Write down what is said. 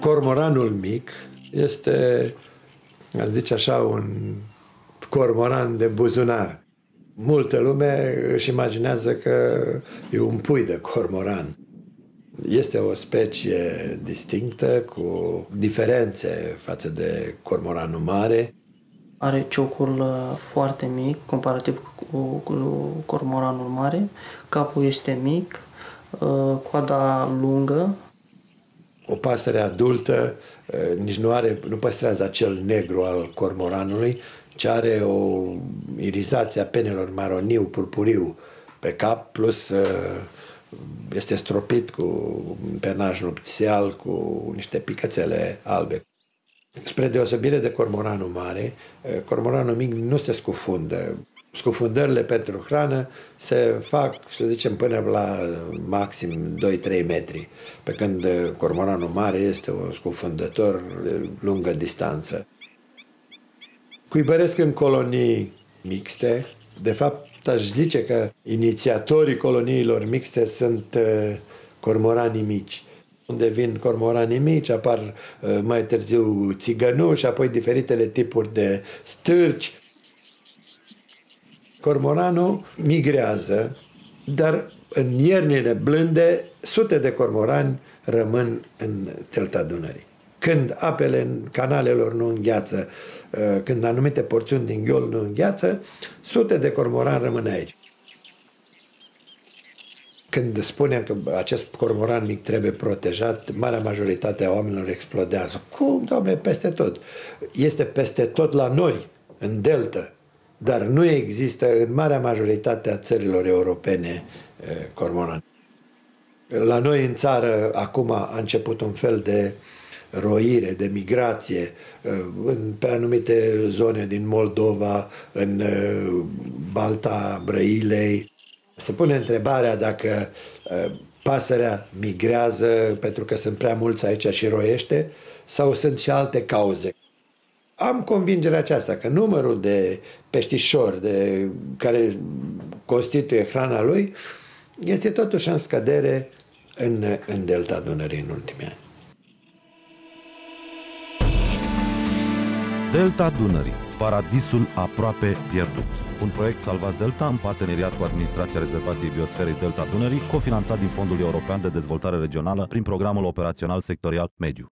Cormoranul mic este, aș zice așa, un cormoran de buzunar. Multă lume își imaginează că e un pui de cormoran. Este o specie distinctă, cu diferențe față de cormoranul mare. Are ciocul foarte mic, comparativ cu cormoranul mare. Capul este mic, coada lungă. O pasăre adultă nici nu păstrează acel negru al cormoranului, ci are o irizație a penelor maroniu, purpuriu pe cap, plus este stropit cu un penaj nupțial cu niște picățele albe. Spre deosebire de cormoranul mare, cormoranul mic nu se scufundă. Scufundările pentru hrană se fac, să zicem, până la maxim 2-3 metri, pe când cormoranul mare este un scufundător de lungă distanță. Cuibăresc în colonii mixte. De fapt, aș zice că inițiatorii coloniilor mixte sunt cormoranii mici. Unde vin cormoranii mici, apar mai târziu țigănuși, apoi diferitele tipuri de stârci. Cormoranul migrează, dar în iernile blânde, sute de cormorani rămân în delta Dunării. Când apele în canalelor nu îngheață, când anumite porțiuni din gheol nu îngheață, sute de cormorani rămân aici. Când spunem că acest cormoran mic trebuie protejat, marea majoritate a oamenilor explodează. Cum, domnule, peste tot? Este peste tot la noi, în delta, dar nu există în marea majoritate a țărilor europene cormoran. La noi în țară acum a început un fel de roire, de migrație în pe anumite zone din Moldova, în Balta Brăilei. Se pune întrebarea dacă pasărea migrează pentru că sunt prea mulți aici și roiește sau sunt și alte cauze. Am convingerea aceasta că numărul de peștișori care constituie hrana lui este totuși în scădere în delta Dunării în ultimii ani. Delta Dunării, paradisul aproape pierdut. Un proiect Salvați Delta în parteneriat cu Administrația Rezervației Biosferei Delta Dunării, cofinanțat din Fondul European de Dezvoltare Regională prin Programul Operațional Sectorial Mediu.